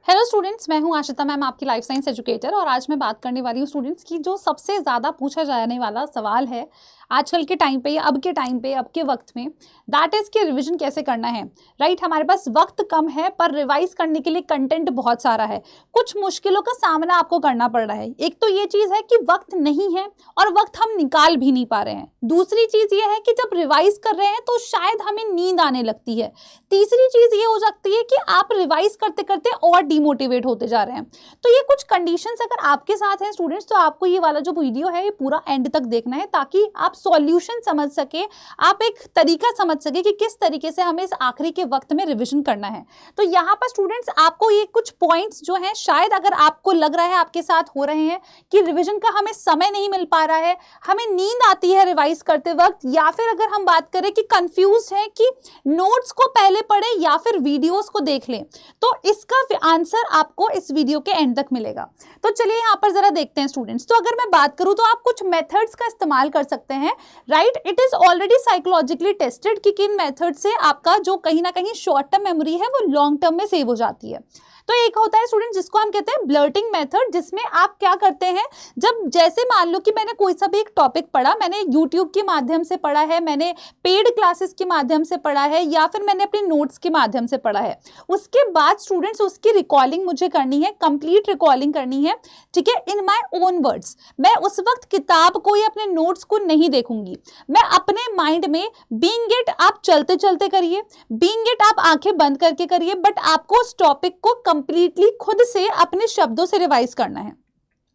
Hello students, मैं हूं Ashita ma'am, आपकी लाइफ साइंस एजुकेटर। और आज मैं बात करने वाली हूं स्टूडेंट्स की जो सबसे ज़्यादा पूछा जाने वाला सवाल है आजकल के टाइम पे या अब के टाइम पे, अब के वक्त में, दैट इज़ कि रिवीजन कैसे करना है। राइट, हमारे पास वक्त कम है पर रिवाइज करने के लिए कंटेंट बहुत सारा है। कुछ मुश्किलों का सामना आपको करना पड़ रहा है। एक तो ये चीज़ है कि वक्त नहीं है और वक्त हम निकाल भी नहीं पा रहे हैं। दूसरी चीज़ ये है कि जब रिवाइज कर रहे हैं तो शायद हमें नींद आने लगती है। तीसरी चीज़ ये हो सकती है कि आप रिवाइज करते करते और डिमोटिवेट होते जा रहे हैं। तो ये कुछ कंडीशंस अगर आपके साथ हैं स्टूडेंट्स, तो आपको ये वाला जो वीडियो है ये पूरा एंड तक देखना है ताकि आप सॉल्यूशन समझ सके, आप एक तरीका समझ सके कि किस तरीके से हमें इस आखिरी के वक्त में रिवीजन करना है। तो यहाँ पर स्टूडेंट्स आपको ये कुछ पॉइंट्स जो हैं, शायद अगर आपको लग रहा है आपके साथ हो रहे हैं कि रिवीजन का हमें समय नहीं मिल पा रहा है, हमें नींद आती है रिवाइज करते वक्त, या फिर अगर हम बात करें कि कंफ्यूज है कि नोट्स को पहले पढ़े या फिर वीडियोस को देख लें, तो इसका आंसर आपको इस वीडियो के एंड तक मिलेगा। तो चलिए यहाँ पर जरा देखते हैं स्टूडेंट्स। तो अगर मैं बात करूँ तो आप कुछ मेथड्स का इस्तेमाल कर सकते हैं। Right, it is already psychologically tested कि किन मेथड से आपका जो कहीं ना कहीं शॉर्ट टर्म मेमोरी है वो लॉन्ग टर्म में सेव हो जाती है। तो एक होता है स्टूडेंट जिसको हम कहते हैं ब्लर्टिंग मेथड, जिसमें आप क्या करते हैं, जब जैसे मान लो कि मैंने कोई सा भी एक टॉपिक पढ़ा, मैंने यूट्यूब के माध्यम से पढ़ा है, मैंने पेड क्लासेस के माध्यम से पढ़ा है, या फिर मैंने अपने नोट्स के माध्यम से पढ़ा है। उसके बाद स्टूडेंट्स उसकी रिकॉलिंग मुझे करनी है, कंप्लीट रिकॉलिंग करनी है। ठीक है, इन माई ओन वर्ड्स। मैं उस वक्त किताब को या अपने नोट्स को नहीं देखूंगी, मैं अपने माइंड में बीइंग इट, आप चलते चलते करिए, बीइंग इट आप आंखें बंद करके करिए, बट आपको उस टॉपिक को कंप्लीटली खुद से अपने शब्दों से रिवाइज करना है।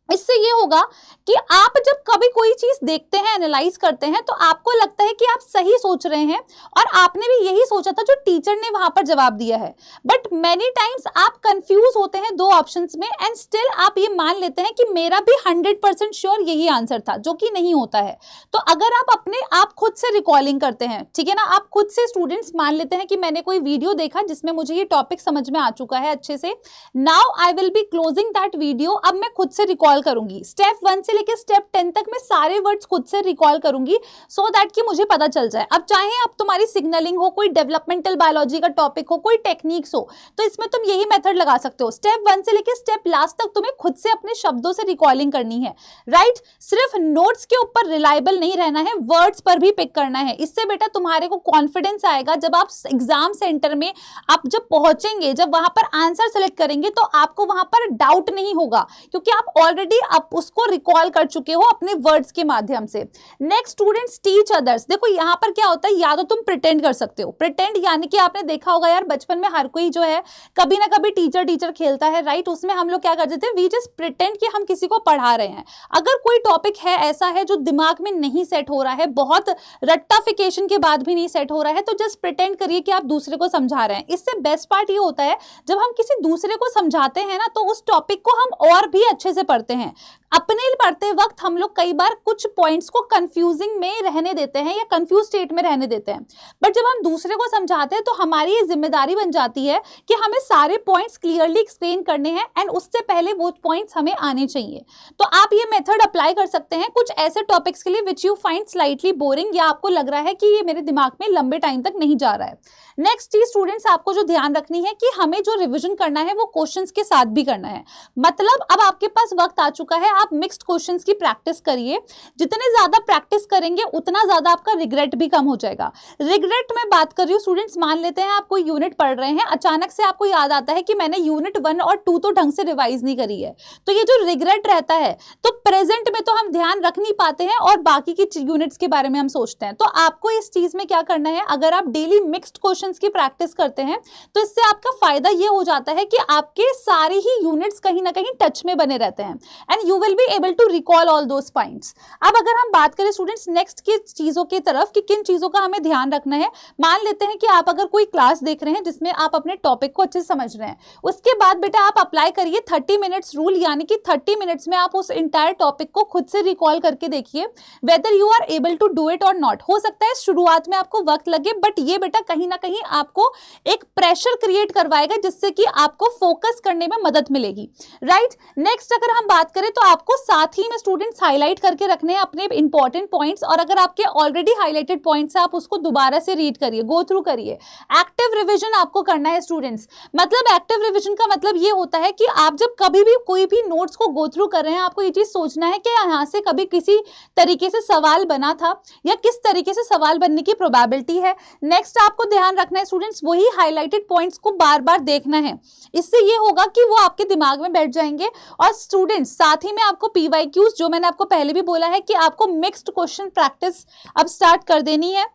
इससे ये होगा कि आप जब कभी कोई चीज देखते हैं, एनालाइज करते हैं, तो आपको लगता है कि आप सही सोच रहे हैं और आपने भी यही सोचा था जो टीचर ने वहां पर जवाब दिया है। बट मेनी टाइम्स आप कंफ्यूज होते हैं दो ऑप्शंस में, एंड स्टिल आप ये मान लेते हैं कि मेरा भी 100% श्योर यही आंसर था, जो कि नहीं होता है। तो अगर आप अपने आप खुद से रिकॉलिंग करते हैं, ठीक है ना, आप खुद से स्टूडेंट्स मान लेते हैं कि मैंने कोई वीडियो देखा जिसमें मुझे ये टॉपिक समझ में आ चुका है अच्छे से, now I will be closing that video. अब मैं खुद से रिकॉल करूंगी, स्टेप 1 से लेकर स्टेप 10 तक मैं सारे वर्ड्स खुद से रिकॉल करूंगी, सो दैट कि मुझे पता चल जाए। अब चाहे अब तुम्हारी सिग्नलिंग हो, कोई डेवलपमेंटल बायोलॉजी का टॉपिक हो, कोई टेक्निक्स हो, तो इसमें तुम यही मेथड लगा सकते हो। स्टेप 1 से लेकर स्टेप लास्ट तक तुम्हें खुद से अपने शब्दों से रिकॉलिंग करनी है। राइट, सिर्फ नोट्स के ऊपर रिलायबल नहीं रहना है, वर्ड्स पर भी पिक करना है। इससे बेटा तुम्हारे को कॉन्फिडेंस आएगा जब आप एग्जाम सेंटर में आप जब पहुंचेंगे, जब वहां पर आंसर सेलेक्ट करेंगे, तो आपको वहां पर डाउट नहीं होगा, क्योंकि आप ऑलरेडी आप उसको रिकॉल कर चुके हो अपने वर्ड्स के माध्यम से। Next students, teach others. देखो यहाँ पर क्या होता है, या तो तुम प्रिटेंड कर सकते हो। प्रिटेंड यानी कि आपने देखा होगा यार, बचपन में हर कोई जो है कभी ना कभी टीचर टीचर खेलता है। राइट, उसमें हम लोग क्या करते थे, वी जस्ट प्रिटेंड कि हम किसी को पढ़ा रहे हैं। अगर कोई टॉपिक है ऐसा है जो दिमाग में नहीं सेट हो रहा है, बहुत रट्टाफिकेशन के बाद भी नहीं सेट हो रहा है, तो जस्ट प्रिटेंड करिए कि आप दूसरे को समझा रहे हैं। इससे बेस्ट पार्ट ये होता है, जब हम किसी दूसरे को समझाते हैं ना, तो उस टॉपिक को हम और भी अच्छे से पढ़ते हैं। अपने पढ़ते वक्त हम लोग कई बार कुछ पॉइंट्स को कंफ्यूजिंग में रहने देते हैं या कंफ्यूज स्टेट में रहने देते हैं, बट जब हम दूसरे को समझाते हैं तो हमारी ये जिम्मेदारी बन जाती है कि हमें सारे पॉइंट्स क्लियरली एक्सप्लेन करने हैं, एंड उससे पहले वो पॉइंट्स हमें आने चाहिए। तो आप ये मेथड अप्लाई कर सकते हैं कुछ ऐसे टॉपिक्स के लिए which you find slightly boring, या आपको लग रहा है कि ये मेरे दिमाग में लंबे टाइम तक नहीं जा रहा है। नेक्स्ट चीज स्टूडेंट्स, आपको जो ध्यान रखनी है कि हमें जो रिविजन करना है वो क्वेश्चंस के साथ भी करना है। मतलब अब आपके पास वक्त आ चुका है, आप मिक्स्ड क्वेश्चंस की प्रैक्टिस करिए। जितने ज्यादा प्रैक्टिस करेंगे उतना ज्यादा आपका रिग्रेट भी कम हो जाएगा। रिग्रेट में बात कर रही हूँ स्टूडेंट्स, मान लेते हैं आप कोई यूनिट पढ़ रहे हैं, अचानक से आपको याद आता है कि मैंने यूनिट 1 और 2 तो ढंग से रिवाइज नहीं करी है, तो ये जो रिग्रेट रहता है, तो प्रेजेंट में तो हम ध्यान रख नहीं पाते हैं और बाकी की यूनिट्स के बारे में हम सोचते हैं। तो आपको इस चीज में क्या करना है, अगर आप डेली मिक्स्ड क्वेश्चंस की प्रैक्टिस करते हैं तो इससे आपका फायदा ये हो जाता है कि आपके सारे ही यूनिट्स कहीं ना कहीं टच में बने रहते हैं, and you will be able to recall all those points. अब अगर हम बात करें स्टूडेंट्स नेक्स्ट की चीजों की तरफ कि किन चीजों का हमें ध्यान रखना है, मान लेते हैं कि आप अगर कोई क्लास देख रहे हैं जिसमें आप अपने टॉपिक को अच्छे से समझ रहे हैं, उसके बाद बेटा आप अप्लाई करिए 30 मिनट्स रूल, यानी कि 30 मिनट्स में आप उस इंटायर टॉपिक को खुद से रिकॉल करके देखिए whether you are able to do it और नॉट। हो सकता है शुरुआत में आपको वक्त लगे, बट ये बेटा कहीं ना कहीं आपको एक प्रेशर क्रिएट करवाएगा जिससे कि आपको फोकस करने में मदद मिलेगी। राइट, नेक्स्ट अगर हम बात करें तो आपको साथ ही में स्टूडेंट्स हाईलाइट करके रखने हैं अपने इंपॉर्टेंट पॉइंट्स, और अगर आपके ऑलरेडी हाईलाइटेड पॉइंट्स है आप उसको दोबारा से रीड करिए, गो थ्रू करिए। एक्टिव रिवीजन आपको करना है स्टूडेंट्स। मतलब एक्टिव रिवीजन का मतलब ये होता है कि आप जब कभी भी कोई भी नोट्स को गो थ्रू कर रहे हैं, आपको ये चीज सोचना है कि यहाँ से कभी किसी तरीके से सवाल बना था या किस तरीके से सवाल बनने की प्रोबेबिलिटी है। नेक्स्ट आपको ध्यान रखना है स्टूडेंट्स, वही हाईलाइटेड पॉइंट्स को बार बार देखना है। इससे ये होगा कि वो आपके दिमाग में बैठ जाएंगे। और स्टूडेंट्स साथ ही में आपको पीवाईक्यूज, जो मैंने आपको पहले भी बोला है कि आपको मिक्स्ड क्वेश्चन प्रैक्टिस अब स्टार्ट कर देनी है,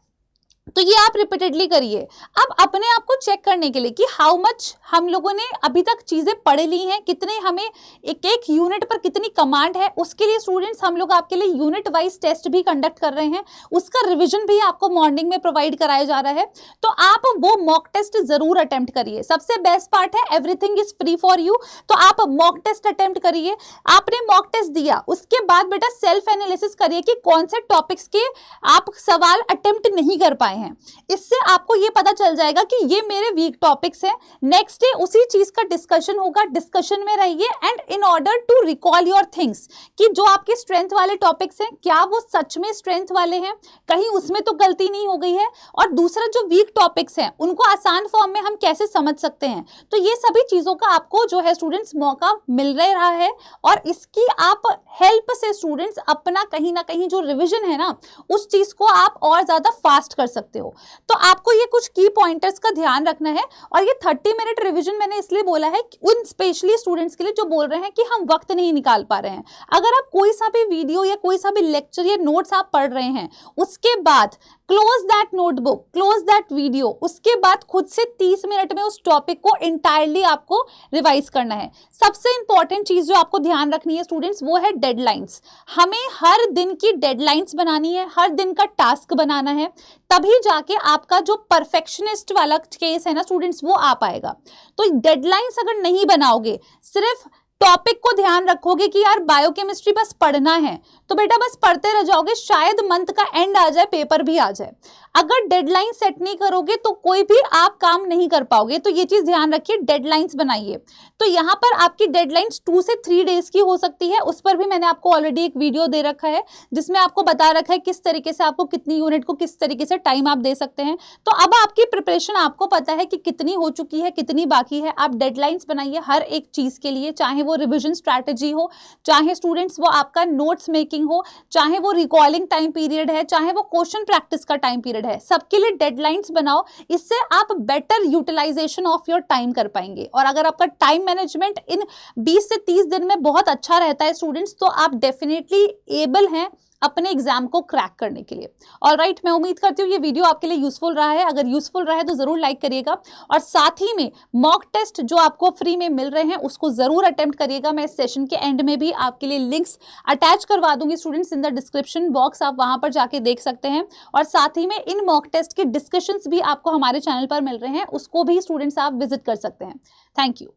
तो ये आप रिपीटेडली करिए। अब अपने आप को चेक करने के लिए कि हाउ मच हम लोगों ने अभी तक चीजें पढ़ ली हैं, कितने हमें एक एक यूनिट पर कितनी कमांड है, उसके लिए स्टूडेंट्स हम लोग आपके लिए यूनिट वाइज टेस्ट भी कंडक्ट कर रहे हैं, उसका रिवीजन भी आपको मॉर्निंग में प्रोवाइड कराया जा रहा है। तो आप वो मॉक टेस्ट जरूर अटेम्प्ट करिए। सबसे बेस्ट पार्ट है everything is free for you, तो आप मॉक टेस्ट अटेम्प्ट करिए। आपने मॉक टेस्ट दिया, उसके बाद बेटा सेल्फ एनालिसिस करिए कि कौन से टॉपिक्स के आप सवाल अटेम्प्ट नहीं कर पाए हैं। इससे आपको ये पता चल जाएगा कि ये मेरे वीक टॉपिक्स हैं। नेक्स्ट डे उसी चीज का डिस्कशन होगा, डिस्कशन में रहिए। And in order to recall your things कि जो आपके स्ट्रेंथ वाले टॉपिक्स हैं क्या वो सच में स्ट्रेंथ वाले हैं, कहीं उसमें तो गलती नहीं हो गई है, और दूसरा जो वीक टॉपिक्स हैं उनको आसान फॉर्म में हम कैसे समझ सकते हैं। तो ये सभी चीजों का आपको जो है स्टूडेंट्स मौका मिल रहा है, और इसकी आप हेल्प से स्टूडेंट्स अपना कहीं ना कहीं जो रिविजन है ना उस चीज को आप और ज्यादा फास्ट कर सकते हो। तो आपको ये कुछ की पॉइंटर्स का ध्यान रखना है। और ये 30 मिनट रिवीजन मैंने इसलिए बोला है उन स्पेशली स्टूडेंट्स के लिए जो बोल रहे हैं कि हम वक्त नहीं निकाल पा रहे हैं। अगर आप कोई सा भी वीडियो या कोई सा भी लेक्चर या नोट्स आप पढ़ रहे हैं, उसके बाद close that notebook, close that video, उसके बाद खुद से 30 मिनट में उस टॉपिक को इंटायरली आपको रिवाइज करना है। सबसे इंपॉर्टेंट चीज जो आपको ध्यान रखनी है स्टूडेंट्स वो है डेडलाइंस। हमें हर दिन की डेडलाइंस बनानी है, हर दिन का टास्क बनाना है, तभी जाके आपका जो परफेक्शनिस्ट वाला केस है ना स्टूडेंट्स वो आ पाएगा। तो डेडलाइंस अगर नहीं बनाओगे, सिर्फ टॉपिक को ध्यान रखोगे कि यार बायोकेमिस्ट्री बस पढ़ना है, तो बेटा बस पढ़ते रह जाओगे, शायद मंथ का एंड आ जाए, पेपर भी आ जाए। अगर डेडलाइन सेट नहीं करोगे तो कोई भी आप काम नहीं कर पाओगे। तो ये चीज ध्यान रखिए, डेडलाइंस बनाइए। तो यहाँ पर आपकी डेडलाइंस 2 से 3 डेज की हो सकती है, उस पर भी मैंने आपको ऑलरेडी एक वीडियो दे रखा है जिसमें आपको बता रखा है किस तरीके से आपको कितनी यूनिट को किस तरीके से टाइम आप दे सकते हैं। तो अब आपकी प्रिपरेशन आपको पता है कि कितनी हो चुकी है, कितनी बाकी है। आप डेडलाइंस बनाइए हर एक चीज के लिए, चाहे वो रिविजन स्ट्रैटेजी हो, चाहे स्टूडेंट्स वो आपका नोट्स मेकिंग हो, चाहे वो रिकॉलिंग टाइम पीरियड है, चाहे वो क्वेश्चन प्रैक्टिस का टाइम पीरियड है, सबके लिए डेडलाइंस बनाओ। इससे आप better utilization of your time कर पाएंगे। और अगर आपका टाइम मैनेजमेंट इन 20 से 30 दिन में बहुत अच्छा रहता है स्टूडेंट्स, तो आप डेफिनेटली एबल हैं अपने एग्जाम को क्रैक करने के लिए। ऑलराइट, मैं उम्मीद करती हूँ ये वीडियो आपके लिए यूजफुल रहा है। अगर यूजफुल रहा है तो जरूर लाइक करिएगा, और साथ ही में मॉक टेस्ट जो आपको फ्री में मिल रहे हैं उसको जरूर अटेम्प्ट करिएगा। मैं इस सेशन के एंड में भी आपके लिए लिंक्स अटैच करवा दूंगी students in the description box, आप वहां पर जाके देख सकते हैं। और साथ ही में इन मॉक टेस्ट के डिस्कशंस भी आपको हमारे चैनल पर मिल रहे हैं, उसको भी स्टूडेंट्स आप विजिट कर सकते हैं। Thank you.